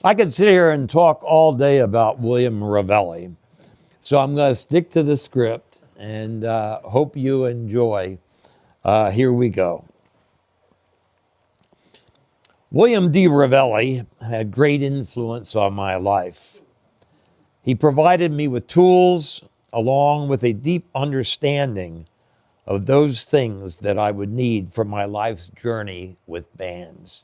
I could sit here and talk all day about William Revelli, so I'm going to stick to the script and hope you enjoy. Here we go. William D. Revelli had great influence on my life. He provided me with tools along with a deep understanding of those things that I would need for my life's journey with bands.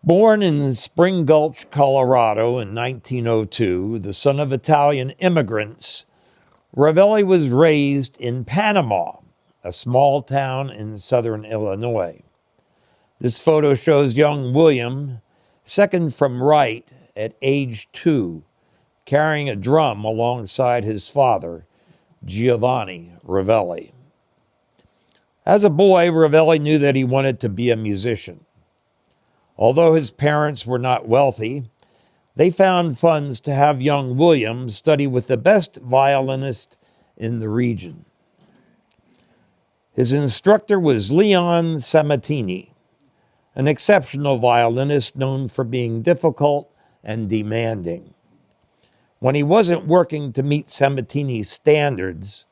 Born in Spring Gulch, Colorado in 1902, the son of Italian immigrants, Revelli was raised in Panama, a small town in southern Illinois. This photo shows young William, second from right at age 2, carrying a drum alongside his father, Giovanni Revelli. As a boy, Revelli knew that he wanted to be a musician. Although his parents were not wealthy, they found funds to have young William study with the best violinist in the region. His instructor was Leon Samatini, an exceptional violinist known for being difficult and demanding. When he wasn't working to meet Samatini's standards,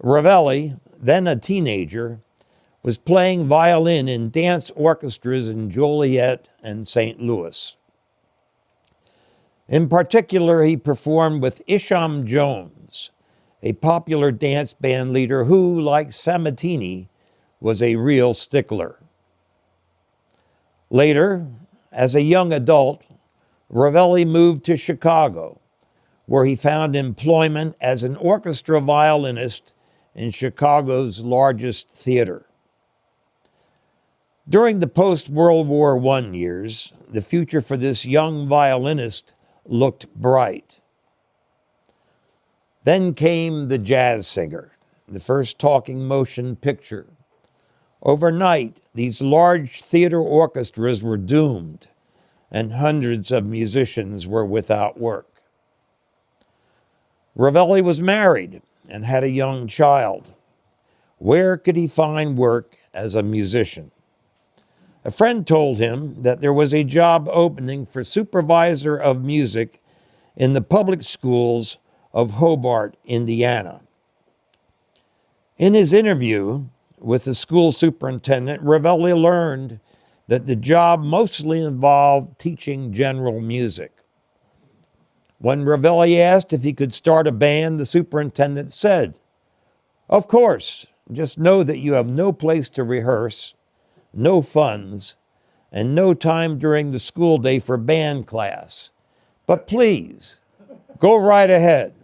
Revelli, then a teenager, was playing violin in dance orchestras in Joliet and St. Louis. In particular, he performed with Isham Jones, a popular dance band leader who, like Samatini, was a real stickler. Later, as a young adult, Revelli moved to Chicago, where he found employment as an orchestra violinist in Chicago's largest theater. During the post-World War I years, the future for this young violinist looked bright. Then came The Jazz Singer, the first talking motion picture. Overnight, these large theater orchestras were doomed, and hundreds of musicians were without work. Revelli was married and had a young child. Where could he find work as a musician? A friend told him that there was a job opening for supervisor of music in the public schools of Hobart, Indiana. In his interview with the school superintendent, Revelli learned that the job mostly involved teaching general music. When Revelli asked if he could start a band, the superintendent said, "Of course, just know that you have no place to rehearse, no funds, and no time during the school day for band class. But please, go right ahead."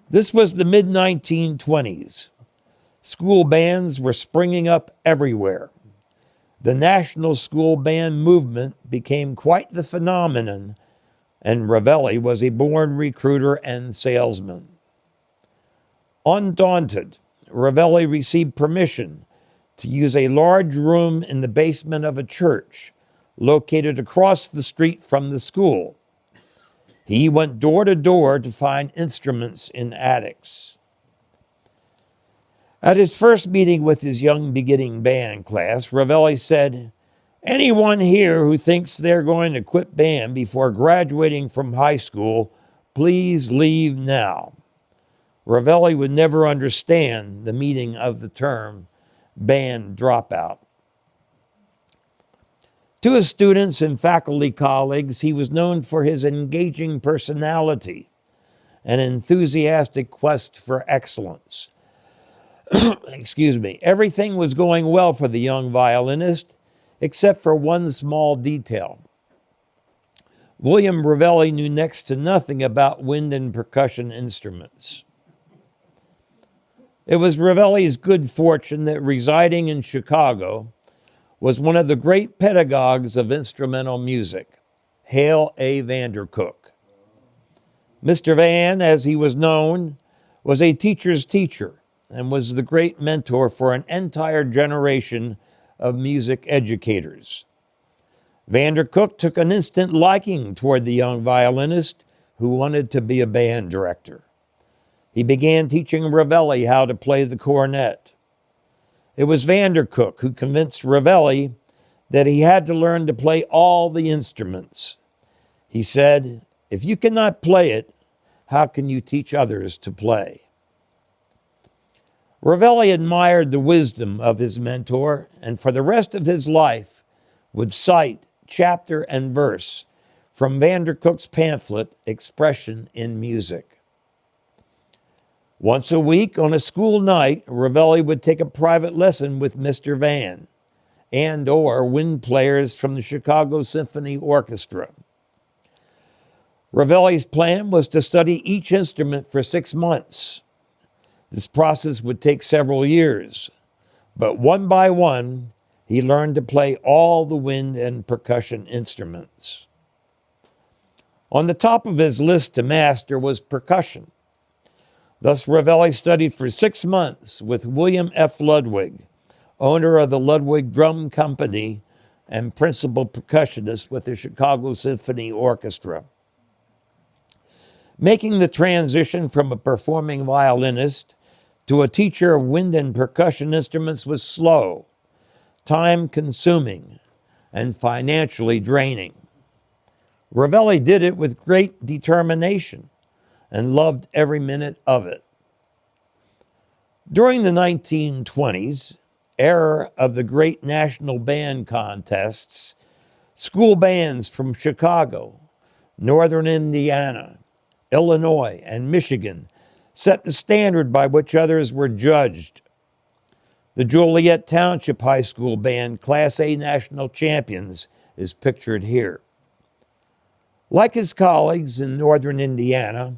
This was the mid-1920s. School bands were springing up everywhere. The national school band movement became quite the phenomenon, and Revelli was a born recruiter and salesman. Undaunted, Revelli received permission to use a large room in the basement of a church located across the street from the school. He went door to door to find instruments in attics. At his first meeting with his young beginning band class, Revelli said, "Anyone here who thinks they're going to quit band before graduating from high school, please leave now." Revelli would never understand the meaning of the term band dropout. To his students and faculty colleagues, he was known for his engaging personality and enthusiastic quest for excellence. Everything was going well for the young violinist, except for one small detail. William Revelli knew next to nothing about wind and percussion instruments. It was Revelli's good fortune that residing in Chicago was one of the great pedagogues of instrumental music, Hale A. Vandercook. Mr. Van, as he was known, was a teacher's teacher and was the great mentor for an entire generation of music educators. Vandercook took an instant liking toward the young violinist who wanted to be a band director. He began teaching Revelli how to play the cornet. It was Vandercook who convinced Revelli that he had to learn to play all the instruments. He said, "If you cannot play it, how can you teach others to play?" Revelli admired the wisdom of his mentor, and for the rest of his life would cite chapter and verse from Van der Koek's pamphlet, Expression in Music. Once a week on a school night, Revelli would take a private lesson with Mr. Van and or wind players from the Chicago Symphony Orchestra. Revelli's plan was to study each instrument for 6 months. This process would take several years, but one by one, he learned to play all the wind and percussion instruments. On the top of his list to master was percussion. Thus, Revelli studied for 6 months with William F. Ludwig, owner of the Ludwig Drum Company and principal percussionist with the Chicago Symphony Orchestra. Making the transition from a performing violinist to a teacher of wind and percussion instruments was slow, time-consuming, and financially draining. Revelli did it with great determination and loved every minute of it. During the 1920s, era of the great national band contests, school bands from Chicago, Northern Indiana, Illinois, and Michigan set the standard by which others were judged. The Joliet Township High School Band, Class A national champions, is pictured here. Like his colleagues in Northern Indiana,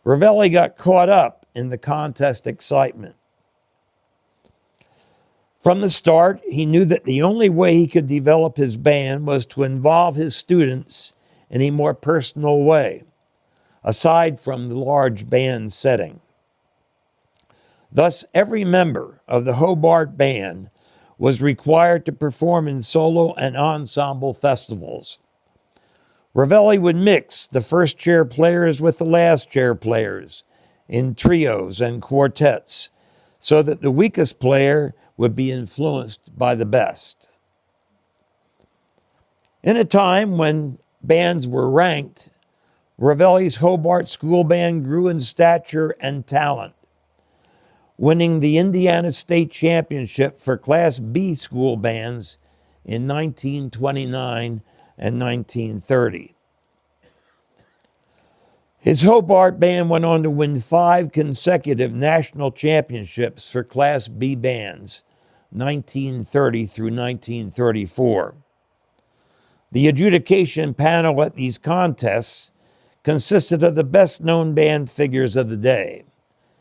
Revelli got caught up in the contest excitement. From the start, he knew that the only way he could develop his band was to involve his students in a more personal way, aside from the large band setting. Thus, every member of the Hobart Band was required to perform in solo and ensemble festivals. Revelli would mix the first chair players with the last chair players in trios and quartets so that the weakest player would be influenced by the best. In a time when bands were ranked, Revelli's Hobart School Band grew in stature and talent, winning the Indiana State Championship for Class B school bands in 1929 and 1930. His Hobart Band went on to win 5 consecutive national championships for Class B bands, 1930 through 1934. The adjudication panel at these contests consisted of the best-known band figures of the day,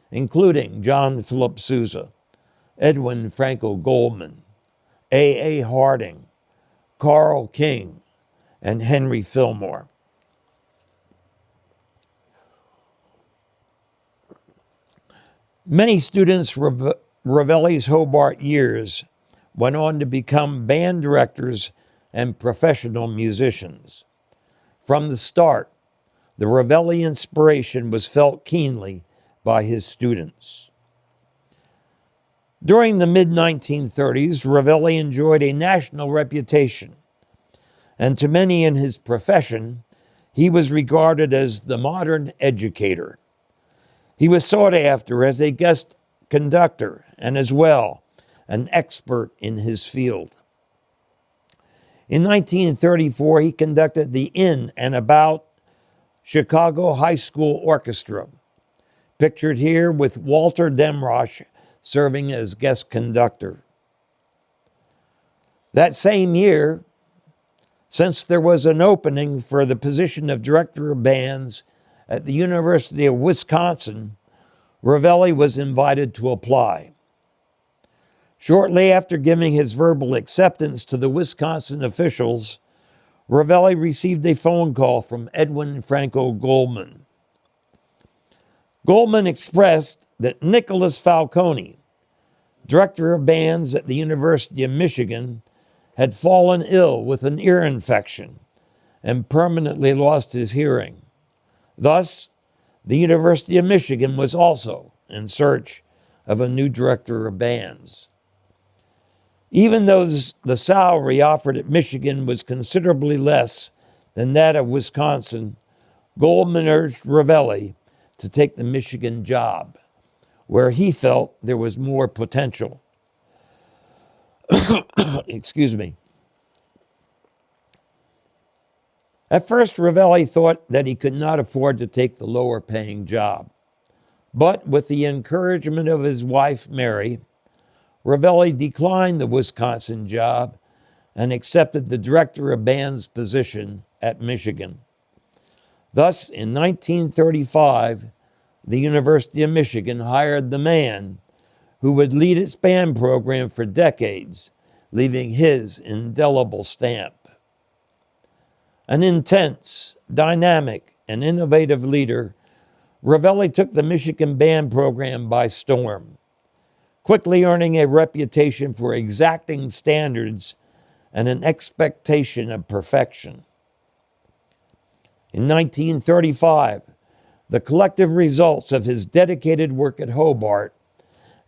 including John Philip Sousa, Edwin Franco Goldman, A. Harding, Carl King, and Henry Fillmore. Many students of Revelli's Hobart years went on to become band directors and professional musicians. From the start, the Revelli inspiration was felt keenly by his students. During the mid-1930s, Revelli enjoyed a national reputation, and to many in his profession, he was regarded as the modern educator. He was sought after as a guest conductor and as well an expert in his field. In 1934, he conducted the In and About Chicago High School Orchestra, pictured here with Walter Demrosch serving as guest conductor. That same year, since there was an opening for the position of director of bands at the University of Wisconsin, Revelli was invited to apply. Shortly after giving his verbal acceptance to the Wisconsin officials, Revelli received a phone call from Edwin Franco Goldman. Goldman expressed that Nicholas Falcone, director of bands at the University of Michigan, had fallen ill with an ear infection and permanently lost his hearing. Thus, the University of Michigan was also in search of a new director of bands. Even though the salary offered at Michigan was considerably less than that of Wisconsin, Goldman urged Revelli to take the Michigan job, where he felt there was more potential. Excuse me. At first, Revelli thought that he could not afford to take the lower-paying job. But with the encouragement of his wife, Mary, Revelli declined the Wisconsin job and accepted the director of bands position at Michigan. Thus, in 1935, the University of Michigan hired the man who would lead its band program for decades, leaving his indelible stamp. An intense, dynamic, and innovative leader, Revelli took the Michigan band program by storm, quickly earning a reputation for exacting standards and an expectation of perfection. In 1935, the collective results of his dedicated work at Hobart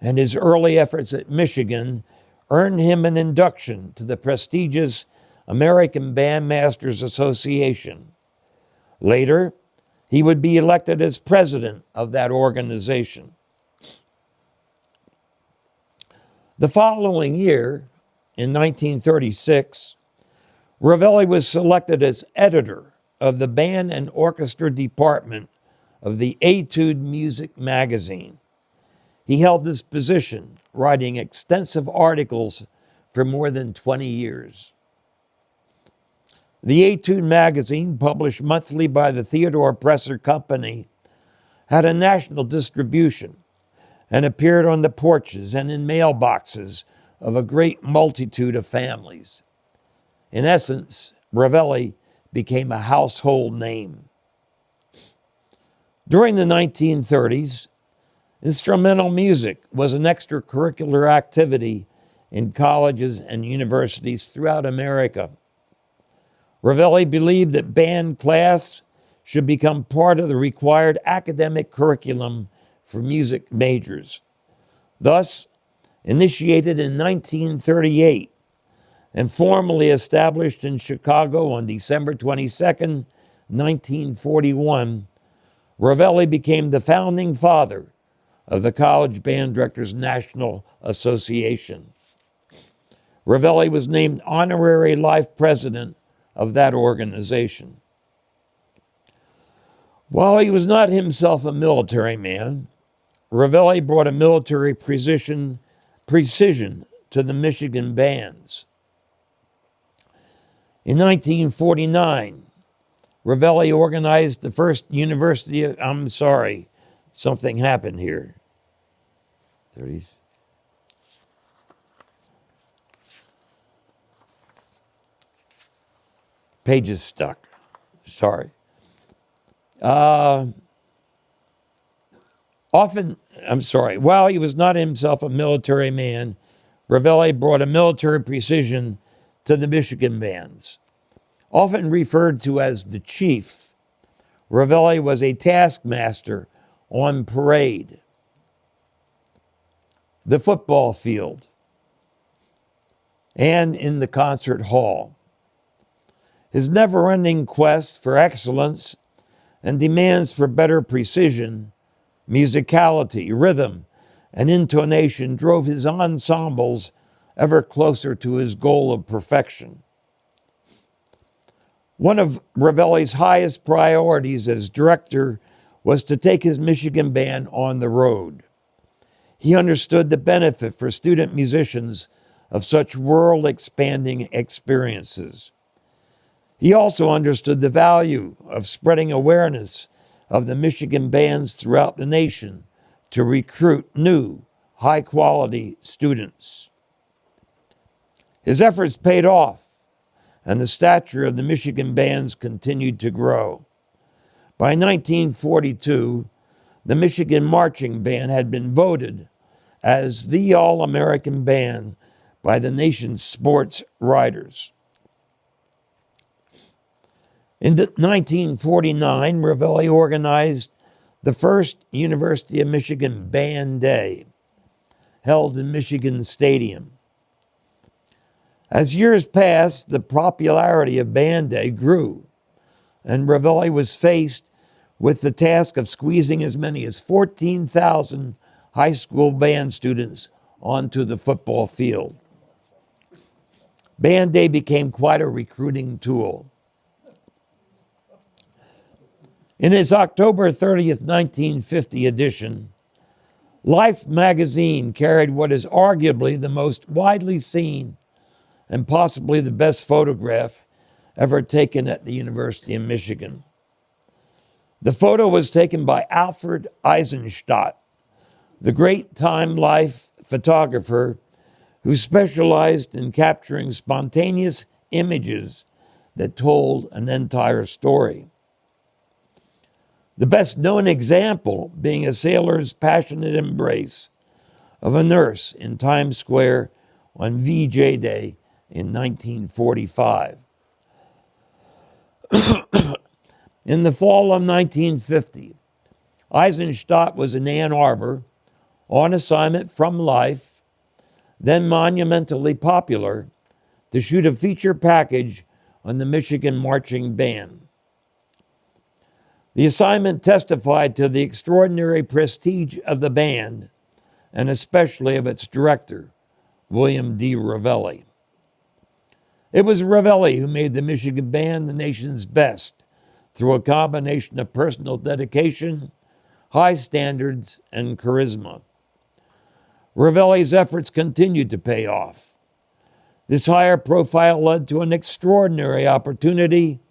and his early efforts at Michigan earned him an induction to the prestigious American Bandmasters Association. Later, he would be elected as president of that organization. The following year, in 1936, Revelli was selected as editor of the band and orchestra department of the Etude Music magazine. He held this position, writing extensive articles for more than 20 years. The Etude magazine, published monthly by the Theodore Presser Company, had a national distribution and appeared on the porches and in mailboxes of a great multitude of families. In essence, Revelli became a household name. During the 1930s, instrumental music was an extracurricular activity in colleges and universities throughout America. Revelli believed that band class should become part of the required academic curriculum for music majors. Thus, initiated in 1938 and formally established in Chicago on December 22, 1941, Revelli became the founding father of the College Band Directors National Association. Revelli was named honorary life president of that organization. While he was not himself a military man, Revelli brought a military precision to the Michigan bands. In 1949, Revelli organized the first something happened here. 30s. Page is stuck. Sorry. While he was not himself a military man, Revelli brought a military precision to the Michigan bands. Often referred to as the chief, Revelli was a taskmaster on parade, the football field, and in the concert hall. His never-ending quest for excellence and demands for better precision, musicality, rhythm, and intonation drove his ensembles ever closer to his goal of perfection. One of Revelli's highest priorities as director was to take his Michigan band on the road. He understood the benefit for student musicians of such world-expanding experiences. He also understood the value of spreading awareness of the Michigan bands throughout the nation to recruit new, high-quality students. His efforts paid off, and the stature of the Michigan bands continued to grow. By 1942, the Michigan Marching Band had been voted as the All-American Band by the nation's sports writers. In 1949, Revelli organized the first University of Michigan Band Day, held in Michigan Stadium. As years passed, the popularity of Band Day grew, and Revelli was faced with the task of squeezing as many as 14,000 high school band students onto the football field. Band Day became quite a recruiting tool. In its October 30th, 1950 edition, Life magazine carried what is arguably the most widely seen and possibly the best photograph ever taken at the University of Michigan. The photo was taken by Alfred Eisenstadt, the great time-life photographer who specialized in capturing spontaneous images that told an entire story. The best-known example being a sailor's passionate embrace of a nurse in Times Square on VJ Day in 1945. In the fall of 1950, Eisenstadt was in Ann Arbor on assignment from Life, then monumentally popular, to shoot a feature package on the Michigan Marching Band. The assignment testified to the extraordinary prestige of the band, and especially of its director, William D. Revelli. It was Revelli who made the Michigan Band the nation's best through a combination of personal dedication, high standards, and charisma. Revelli's efforts continued to pay off. This higher profile led to an extraordinary opportunity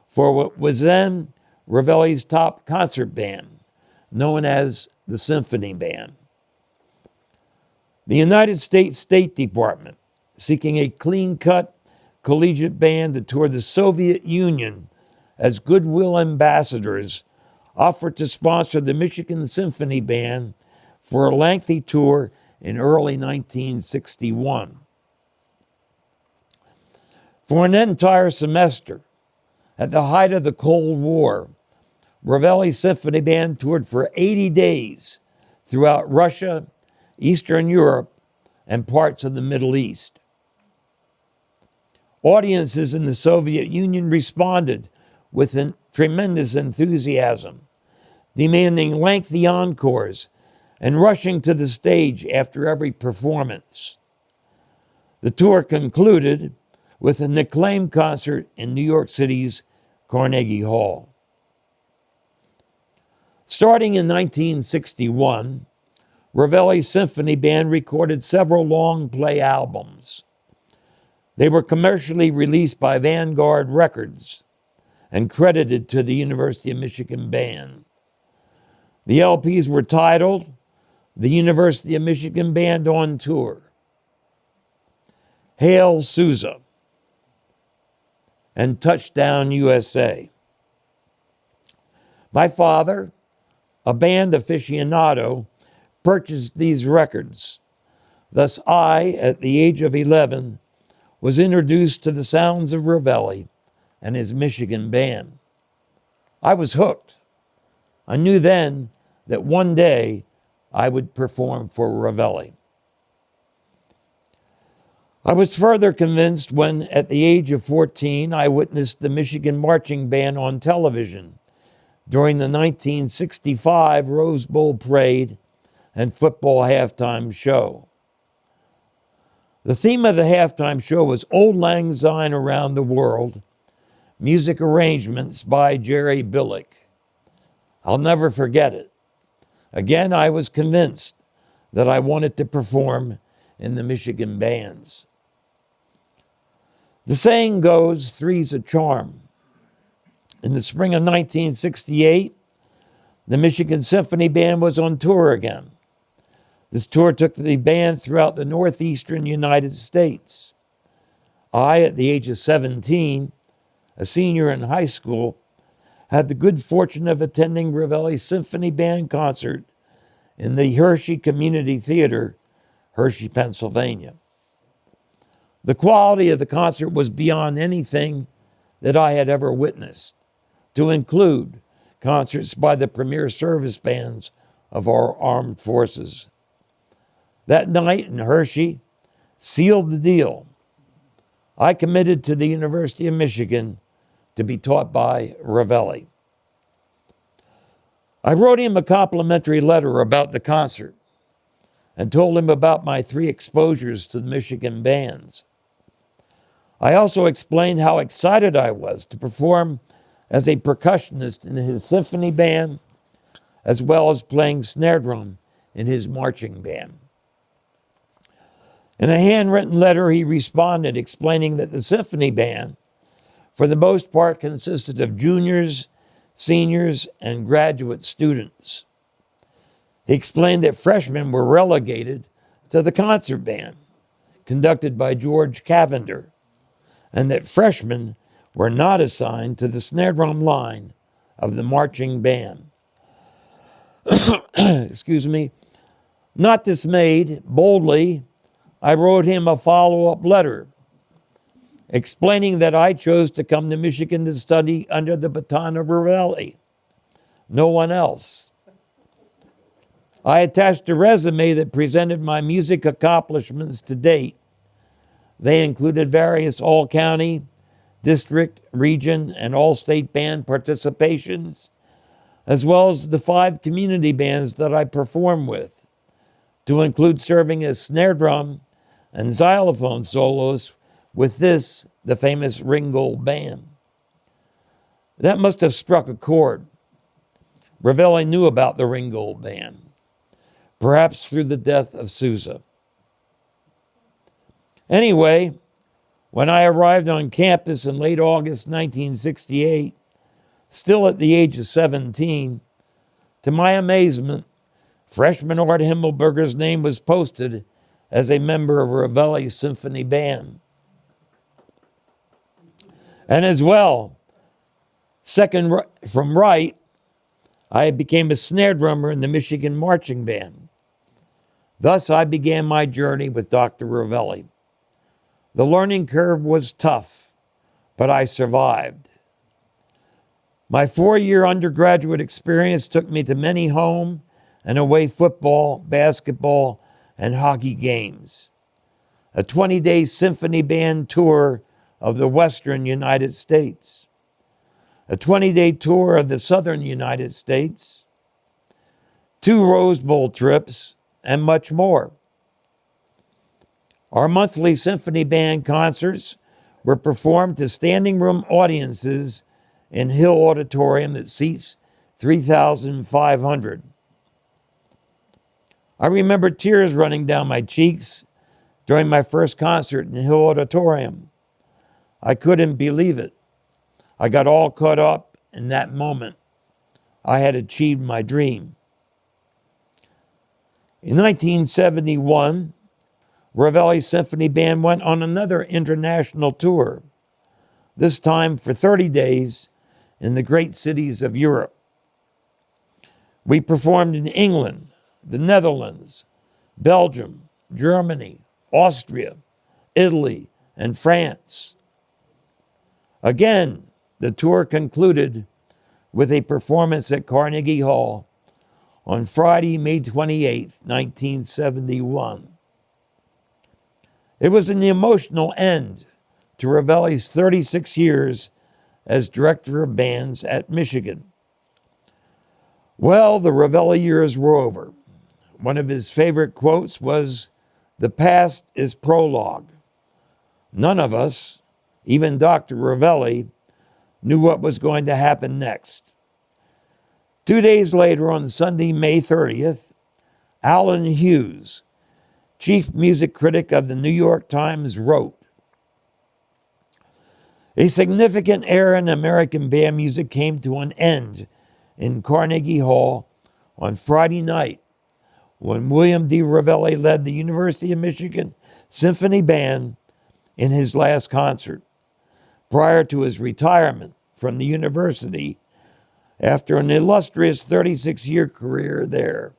for what was then Revelli's top concert band, known as the Symphony Band. The United States State Department, seeking a clean-cut collegiate band to tour the Soviet Union as goodwill ambassadors, offered to sponsor the Michigan Symphony Band for a lengthy tour in early 1961. For an entire semester, at the height of the Cold War, Revelli's Symphony Band toured for 80 days throughout Russia, Eastern Europe, and parts of the Middle East. Audiences in the Soviet Union responded with tremendous enthusiasm, demanding lengthy encores and rushing to the stage after every performance. The tour concluded with an acclaimed concert in New York City's Carnegie Hall. Starting in 1961, Revelli's Symphony Band recorded several long-play albums. They were commercially released by Vanguard Records and credited to the University of Michigan Band. The LPs were titled The University of Michigan Band on Tour, Hail Sousa, and Touchdown USA. My father, a band aficionado, purchased these records. Thus I, at the age of 11, was introduced to the sounds of Revelli and his Michigan Band. I was hooked. I knew then that one day I would perform for Revelli. I was further convinced when, at the age of 14, I witnessed the Michigan Marching Band on television during the 1965 Rose Bowl Parade and football halftime show. The theme of the halftime show was Old Lang Syne Around the World, music arrangements by Jerry Billick. I'll never forget it. Again, I was convinced that I wanted to perform in the Michigan bands. The saying goes, three's a charm. In the spring of 1968, the Michigan Symphony Band was on tour again. This tour took the band throughout the northeastern United States. I, at the age of 17, a senior in high school, had the good fortune of attending Revelli's Symphony Band concert in the Hershey Community Theater, Hershey, Pennsylvania. The quality of the concert was beyond anything that I had ever witnessed, to include concerts by the premier service bands of our armed forces. That night in Hershey sealed the deal. I committed to the University of Michigan to be taught by Revelli. I wrote him a complimentary letter about the concert and told him about my 3 exposures to the Michigan bands. I also explained how excited I was to perform as a percussionist in his symphony band, as well as playing snare drum in his marching band. In a handwritten letter, he responded explaining that the symphony band, for the most part, consisted of juniors, seniors, and graduate students. He explained that freshmen were relegated to the concert band, conducted by George Cavender, and that freshmen were not assigned to the snare drum line of the marching band. Excuse me. Not dismayed, boldly, I wrote him a follow-up letter explaining that I chose to come to Michigan to study under the baton of Revelli, no one else. I attached a resume that presented my music accomplishments to date. They included various all-county, district, region, and all-state band participations, as well as the 5 community bands that I perform with, to include serving as snare drum and xylophone soloist with the famous Ringgold band. That must have struck a chord. Revelli knew about the Ringgold band, perhaps through the death of Sousa. Anyway, when I arrived on campus in late August 1968, still at the age of 17, to my amazement, freshman Art Himmelberger's name was posted as a member of Revelli's symphony band. And as well, second from right, I became a snare drummer in the Michigan Marching Band. Thus, I began my journey with Dr. Revelli. The learning curve was tough, but I survived. My 4-year undergraduate experience took me to many home and away football, basketball, and hockey games. A 20-day symphony band tour of the Western United States. A 20-day tour of the Southern United States. 2 Rose Bowl trips, and much more. Our monthly symphony band concerts were performed to standing room audiences in Hill Auditorium that seats 3,500. I remember tears running down my cheeks during my first concert in Hill Auditorium. I couldn't believe it. I got all caught up in that moment. I had achieved my dream. In 1971, Revelli's Symphony Band went on another international tour, this time for 30 days in the great cities of Europe. We performed in England, the Netherlands, Belgium, Germany, Austria, Italy, and France. Again, the tour concluded with a performance at Carnegie Hall on Friday, May 28, 1971. It was an emotional end to Revelli's 36 years as director of bands at Michigan. Well, the Revelli years were over. One of his favorite quotes was, "The past is prologue." None of us, even Dr. Revelli, knew what was going to happen next. 2 days later, on Sunday, May 30th, Alan Hughes, chief music critic of the New York Times, wrote, "A significant era in American band music came to an end in Carnegie Hall on Friday night when William D. Revelli led the University of Michigan Symphony Band in his last concert, prior to his retirement from the university after an illustrious 36-year career there.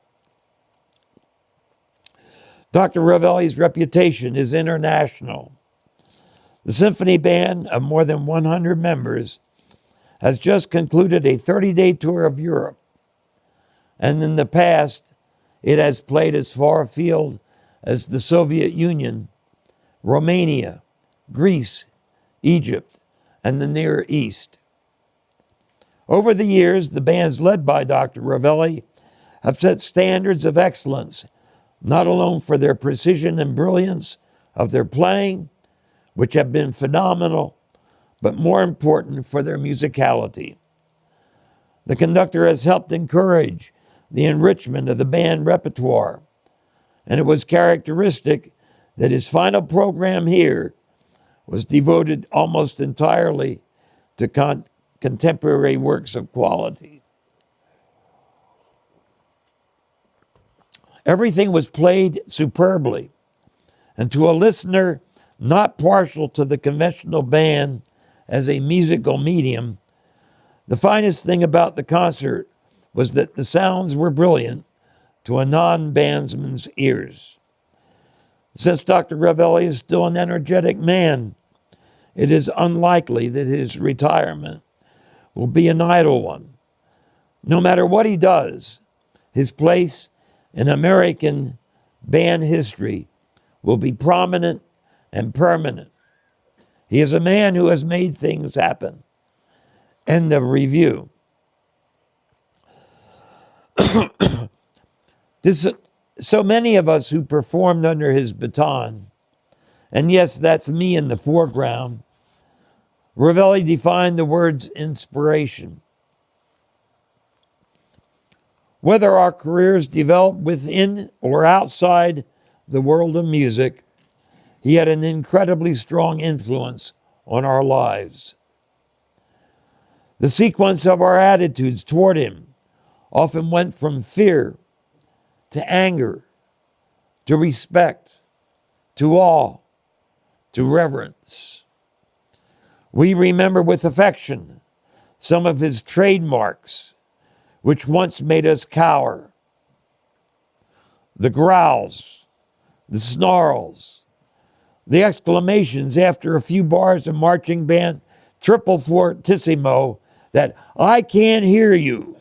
Dr. Revelli's reputation is international. The Symphony Band, of more than 100 members, has just concluded a 30-day tour of Europe, and in the past, it has played as far afield as the Soviet Union, Romania, Greece, Egypt, and the Near East. Over the years, the bands led by Dr. Revelli have set standards of excellence, not alone for their precision and brilliance of their playing, which have been phenomenal, but more important for their musicality. The conductor has helped encourage the enrichment of the band repertoire, and it was characteristic that his final program here was devoted almost entirely to contemporary works of quality. Everything was played superbly, and to a listener not partial to the conventional band as a musical medium, the finest thing about the concert was that the sounds were brilliant to a non-bandsman's ears. Since Dr. Revelli is still an energetic man, it is unlikely that his retirement will be an idle one. No matter what he does, his place in American band history will be prominent and permanent. He is a man who has made things happen. End of review. So many of us who performed under his baton, and yes, that's me in the foreground, Revelli defined the words inspiration. Whether our careers developed within or outside the world of music, he had an incredibly strong influence on our lives. The sequence of our attitudes toward him often went from fear to anger, to respect, to awe, to reverence. We remember with affection some of his trademarks, which once made us cower. The growls, the snarls, the exclamations after a few bars of marching band triple fortissimo that I can't hear you.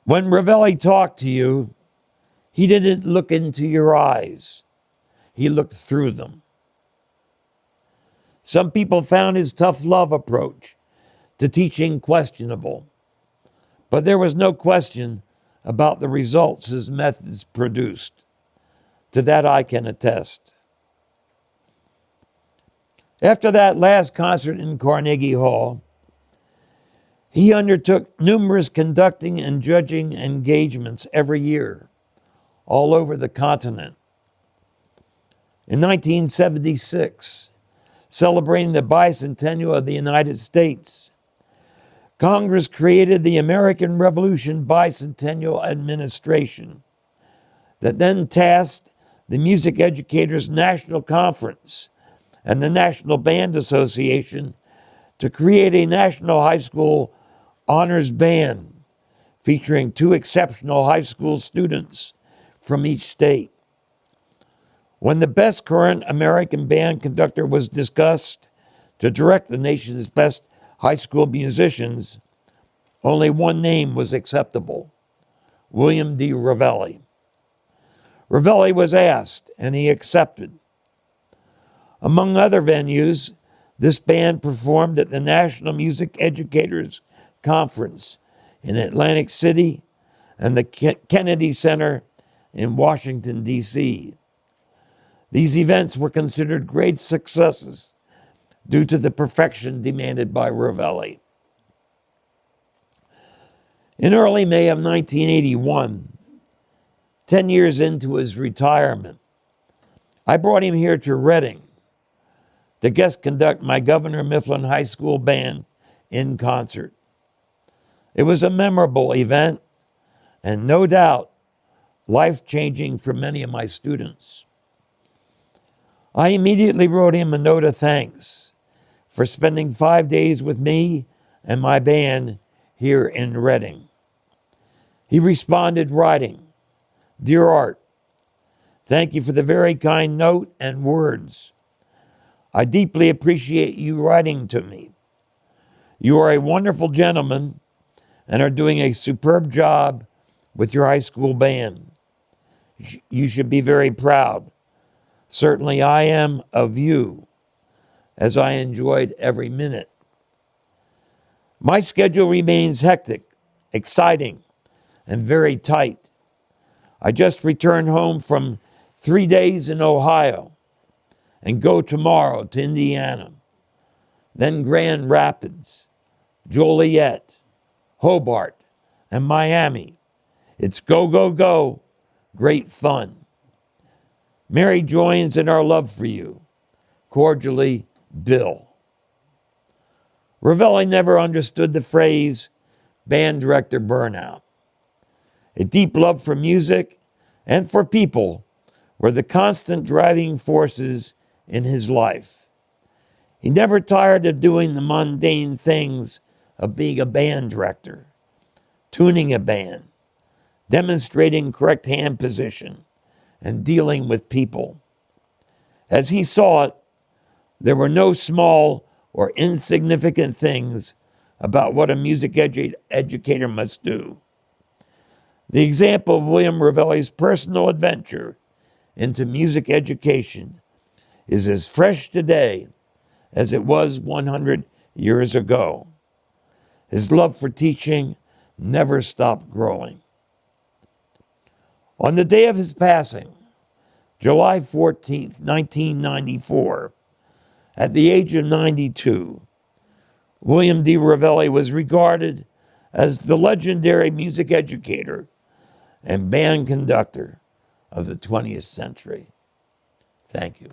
When Revelli talked to you, he didn't look into your eyes. He looked through them. Some people found his tough love approach to teaching questionable, but there was no question about the results his methods produced. To that I can attest. After that last concert in Carnegie Hall, he undertook numerous conducting and judging engagements every year, all over the continent. In 1976, celebrating the bicentennial of the United States, Congress created the American Revolution Bicentennial Administration that then tasked the Music Educators National Conference and the National Band Association to create a national high school honors band featuring 2 exceptional high school students from each state. When the best current American band conductor was discussed to direct the nation's best high school musicians, only one name was acceptable: William D. Revelli. Revelli was asked, and he accepted. Among other venues, this band performed at the National Music Educators Conference in Atlantic City and the Kennedy Center in Washington, D.C. These events were considered great successes due to the perfection demanded by Revelli. In early May of 1981, 10 years into his retirement, I brought him here to Reading to guest conduct my Governor Mifflin High School band in concert. It was a memorable event and no doubt life-changing for many of my students. I immediately wrote him a note of thanks for spending 5 days with me and my band here in Reading. He responded writing, "Dear Art, thank you for the very kind note and words. I deeply appreciate you writing to me. You are a wonderful gentleman and are doing a superb job with your high school band. You should be very proud. Certainly I am of you, as I enjoyed every minute. My schedule remains hectic, exciting, and very tight. I just returned home from 3 days in Ohio and go tomorrow to Indiana, then Grand Rapids, Joliet, Hobart, and Miami. It's go, go, go. Great fun. Mary joins in our love for you. Cordially, Bill. Revelli never understood the phrase band director burnout. A deep love for music and for people were the constant driving forces in his life. He never tired of doing the mundane things of being a band director, tuning a band, demonstrating correct hand position, and dealing with people. As he saw it, there were no small or insignificant things about what a music educator must do. The example of William Revelli's personal adventure into music education is as fresh today as it was 100 years ago. His love for teaching never stopped growing. On the day of his passing, July 14th, 1994, at the age of 92, William D. Revelli was regarded as the legendary music educator and band conductor of the 20th century. Thank you.